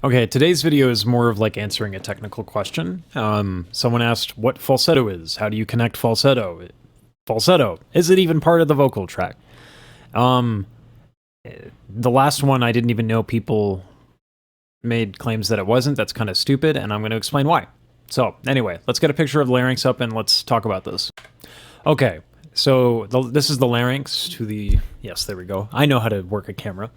Okay, today's video is more of like answering a technical question. Someone asked what falsetto is. How do you connect falsetto? Falsetto, is it even part of the vocal tract? The last one, I didn't even know people made claims that it wasn't. That's kind of stupid, and I'm going to explain why. So anyway, let's get a picture of the larynx up and let's talk about this. Okay, so this is the larynx to the, yes, there we go. I know how to work a camera.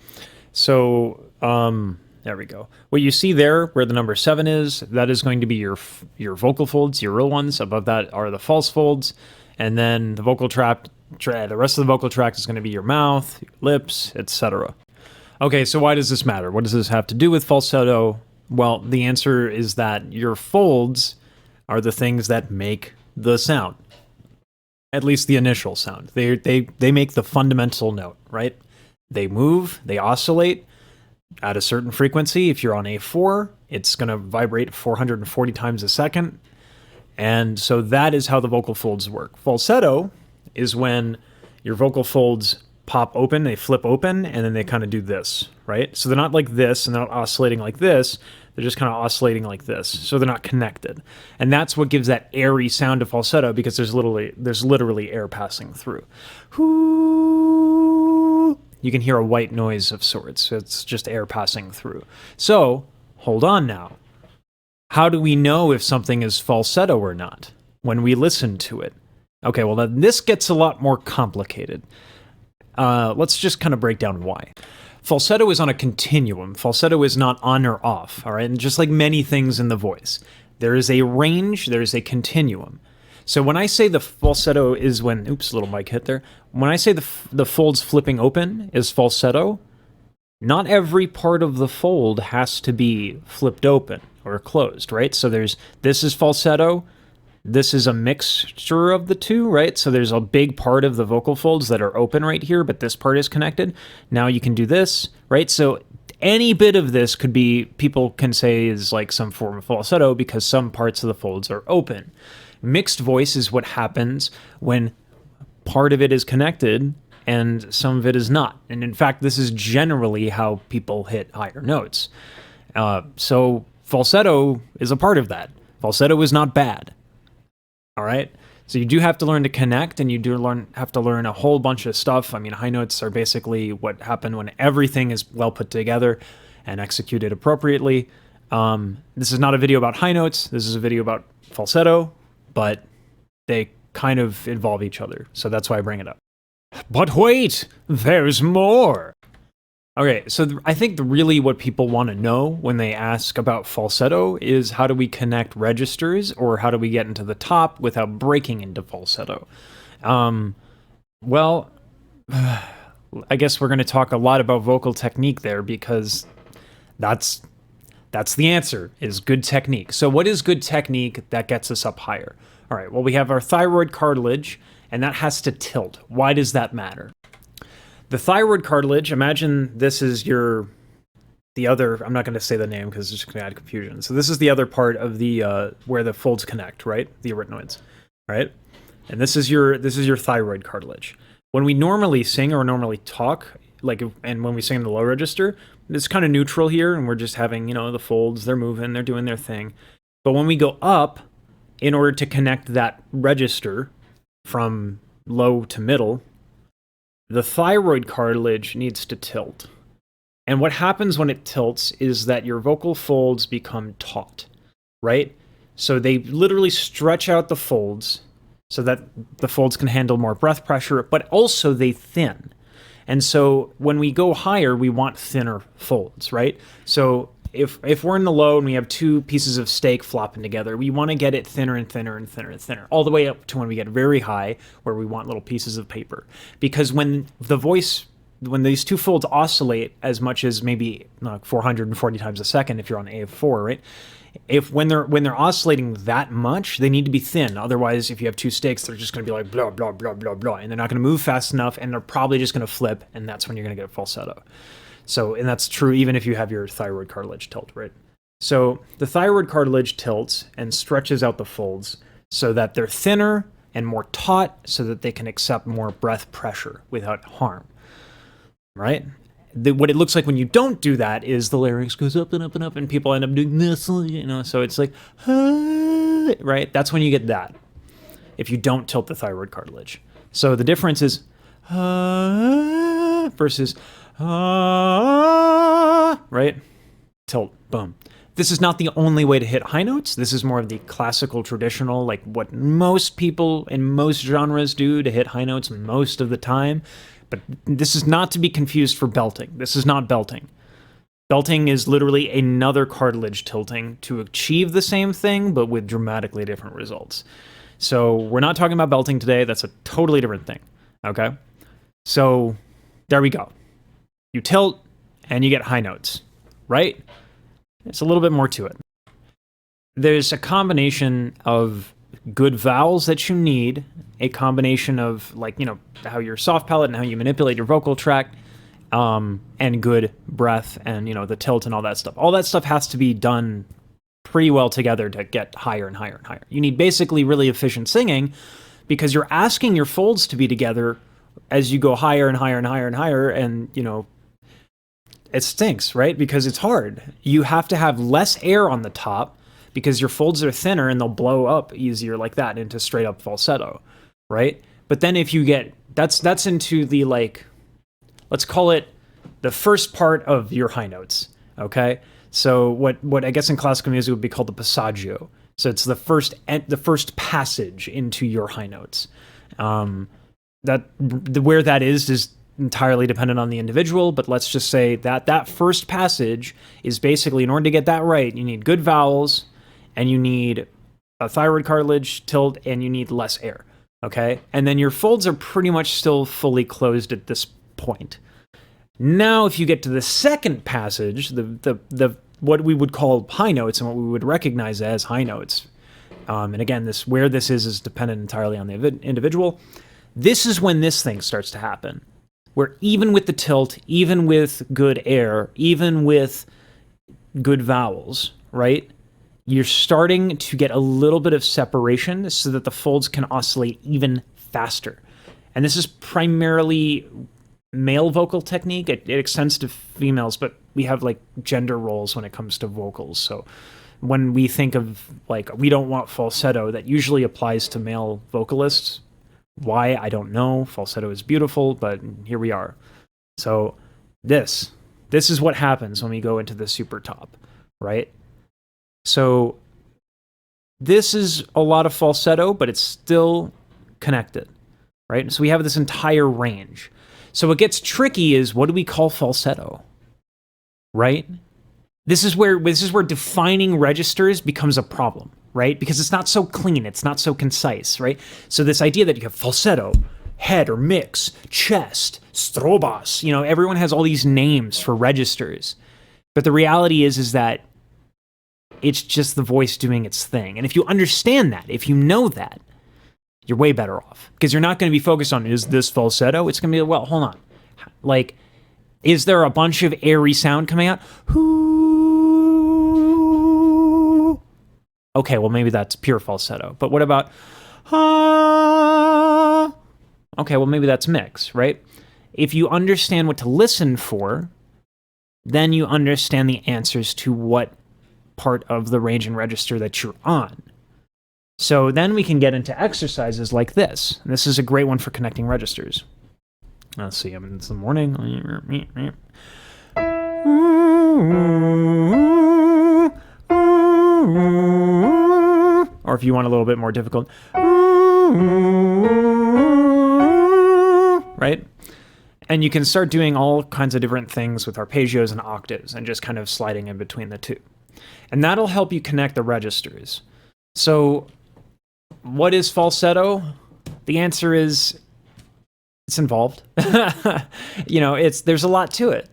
So, there we go. What you see there, where the number 7 is, that is going to be your vocal folds, your real ones. Above that are the false folds, and then the vocal tract. The rest of the vocal tract is going to be your mouth, your lips, etc. Okay, so why does this matter? What does this have to do with falsetto? Well, the answer is that your folds are the things that make the sound, at least the initial sound. They make the fundamental note, right? They move, they oscillate at a certain frequency. If you're on A4, it's going to vibrate 440 times a second. And so that is how the vocal folds work. Falsetto is when your vocal folds pop open, they flip open, and then they kind of do this, right? So they're not like this, and they're not oscillating like this. They're just kind of oscillating like this. So they're not connected. And that's what gives that airy sound to falsetto, because there's literally air passing through. Whoo! You can hear a white noise of sorts. It's just air passing through. So, hold on now. How do we know if something is falsetto or not when we listen to it? Okay, well, then this gets a lot more complicated. Let's just kind of break down why. Falsetto is on a continuum. Falsetto is not on or off, all right? And just like many things in the voice, there is a range, there is a continuum. So when I say the falsetto is when, oops, little mic hit there. When I say the folds flipping open is falsetto, not every part of the fold has to be flipped open or closed, right? So this is falsetto, this is a mixture of the two, right? So there's a big part of the vocal folds that are open right here, but this part is connected. Now you can do this, right? So any bit of this could be, people can say is like some form of falsetto because some parts of the folds are open. Mixed voice is what happens when part of it is connected and some of it is not. And in fact, this is generally how people hit higher notes. So falsetto is a part of that. Falsetto is not bad. All right? So you do have to learn to connect, and you do have to learn a whole bunch of stuff. I mean, high notes are basically what happen when everything is well put together and executed appropriately. This is not a video about high notes. This is a video about falsetto, but they kind of involve each other. So that's why I bring it up. But wait, there's more. Okay, so I think really what people want to know when they ask about falsetto is how do we connect registers, or how do we get into the top without breaking into falsetto? Well, I guess we're going to talk a lot about vocal technique there, because that's the answer, is good technique. So what is good technique that gets us up higher? All right, well, we have our thyroid cartilage, and that has to tilt. Why does that matter? The thyroid cartilage, imagine this is the other, I'm not going to say the name because it's just going to add confusion. So this is the other part of the, where the folds connect, right? The arytenoids, right? And this is your thyroid cartilage. When we normally sing or normally talk, and when we sing in the low register, it's kind of neutral here, and we're just having, the folds, they're moving, they're doing their thing. But when we go up, in order to connect that register from low to middle, the thyroid cartilage needs to tilt. And what happens when it tilts is that your vocal folds become taut, right? So they literally stretch out the folds so that the folds can handle more breath pressure, but also they thin. And so when we go higher, we want thinner folds, right? So if we're in the low and we have two pieces of steak flopping together, we want to get it thinner and thinner and thinner and thinner, all the way up to when we get very high, where we want little pieces of paper. Because when these two folds oscillate as much as maybe 440 times a second, if you're on A4, right? When they're oscillating that much, they need to be thin. Otherwise, if you have two steaks, they're just going to be like blah, blah, blah, blah, blah, and they're not going to move fast enough, and they're probably just going to flip, and that's when you're going to get falsetto. So, and that's true even if you have your thyroid cartilage tilt, right? So the thyroid cartilage tilts and stretches out the folds so that they're thinner and more taut, so that they can accept more breath pressure without harm, right? what it looks like when you don't do that is the larynx goes up and up and up, and people end up doing this, you know, so it's like, right? That's when you get that, if you don't tilt the thyroid cartilage. So the difference is versus right? Tilt, boom. This is not the only way to hit high notes. This is more of the classical, traditional, like what most people in most genres do to hit high notes most of the time. But this is not to be confused for belting. This is not belting. Belting is literally another cartilage tilting to achieve the same thing, but with dramatically different results. So we're not talking about belting today. That's a totally different thing, okay? So there we go. You tilt and you get high notes, right? It's a little bit more to it. There's a combination of good vowels that you need, a combination of, like, you know, how your soft palate and how you manipulate your vocal tract, and good breath and, you know, the tilt and all that stuff. All that stuff has to be done pretty well together to get higher and higher and higher. You need basically really efficient singing because you're asking your folds to be together as you go higher and higher and higher and higher, and, you know, it stinks, right? Because it's hard. You have to have less air on the top because your folds are thinner and they'll blow up easier like that into straight up falsetto, right? But then if you get, that's into the, like, let's call it the first part of your high notes, okay? So what I guess in classical music would be called the passaggio. So it's the first passage into your high notes. Where that is entirely dependent on the individual, but let's just say that first passage is basically, in order to get that right, you need good vowels, and you need a thyroid cartilage tilt, and you need less air, okay? And then your folds are pretty much still fully closed at this point. Now, if you get to the second passage, the what we would call high notes and what we would recognize as high notes, and again, where this is dependent entirely on the individual. This is when this thing starts to happen, where even with the tilt, even with good air, even with good vowels, right, you're starting to get a little bit of separation so that the folds can oscillate even faster. And this is primarily male vocal technique. It extends to females, but we have, like, gender roles when it comes to vocals. So when we think of, like, we don't want falsetto, that usually applies to male vocalists. Why, I don't know. Falsetto is beautiful, but here we are. So this is what happens when we go into the super top, right? So this is a lot of falsetto, but it's still connected, right? So we have this entire range. So what gets tricky is, what do we call falsetto, right? This is where defining registers becomes a problem, right? Because it's not so clean, it's not so concise, right? So this idea that you have falsetto, head or mix, chest, strobos, you know, everyone has all these names for registers. But the reality is that it's just the voice doing its thing. And if you understand that, if you know that, you're way better off. Because you're not going to be focused on, is this falsetto? It's going to be, well, hold on. Like, is there a bunch of airy sound coming out? Okay, well, maybe that's pure falsetto. But what about, okay, well, maybe that's mix, right? If you understand what to listen for, then you understand the answers to what part of the range and register that you're on. So then we can get into exercises like this. And this is a great one for connecting registers. Let's see, it's the morning. Or if you want a little bit more difficult, right? And you can start doing all kinds of different things with arpeggios and octaves and just kind of sliding in between the two. And that'll help you connect the registers. So what is falsetto? The answer is, it's involved. You know, there's a lot to it.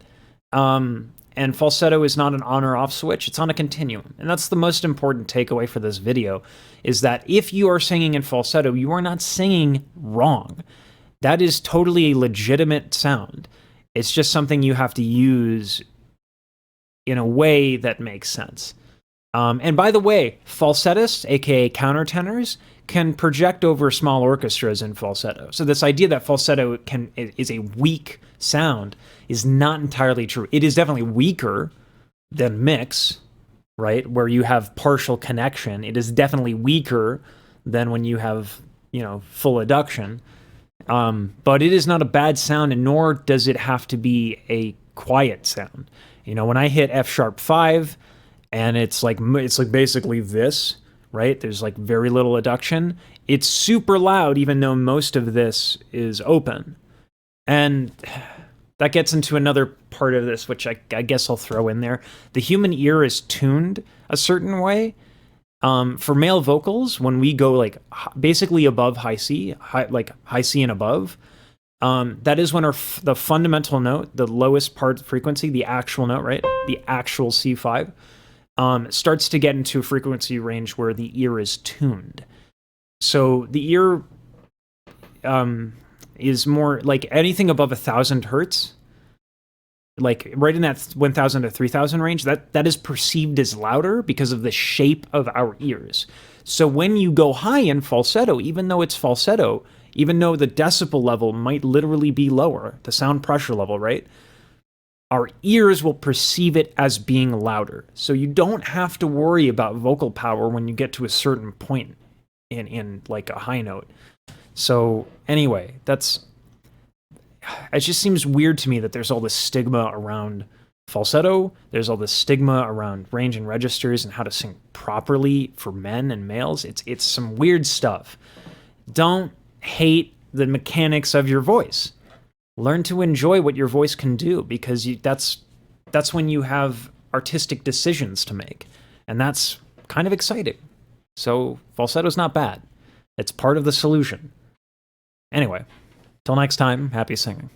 And falsetto is not an on or off switch, it's on a continuum. And that's the most important takeaway for this video, is that if you are singing in falsetto, you are not singing wrong. That is totally a legitimate sound. It's just something you have to use in a way that makes sense. And by the way, falsettists, aka countertenors, can project over small orchestras in falsetto. So this idea that falsetto is a weak sound is not entirely true. It is definitely weaker than mix, right? Where you have partial connection. It is definitely weaker than when you have, full adduction. But it is not a bad sound, and nor does it have to be a quiet sound. When I hit F sharp 5, and it's like basically this, right? There's like very little adduction. It's super loud, even though most of this is open. And that gets into another part of this, which I guess I'll throw in there. The human ear is tuned a certain way. For male vocals, when we go like basically above high C, high C and above, that is when the fundamental note, the lowest part frequency, the actual note, right? The actual C5, starts to get into a frequency range where the ear is tuned. So the ear is more like anything above 1,000 hertz, like right in that 1,000 to 3,000 range, that is perceived as louder because of the shape of our ears. So when you go high in falsetto, even though it's falsetto, even though the decibel level might literally be lower, the sound pressure level, right? Our ears will perceive it as being louder. So you don't have to worry about vocal power when you get to a certain point in like a high note. So anyway, it just seems weird to me that there's all this stigma around falsetto. There's all this stigma around range and registers and how to sing properly for men and males. It's some weird stuff. Don't hate the mechanics of your voice. Learn to enjoy what your voice can do, because that's when you have artistic decisions to make. And that's kind of exciting. So falsetto's not bad. It's part of the solution. Anyway, till next time, happy singing.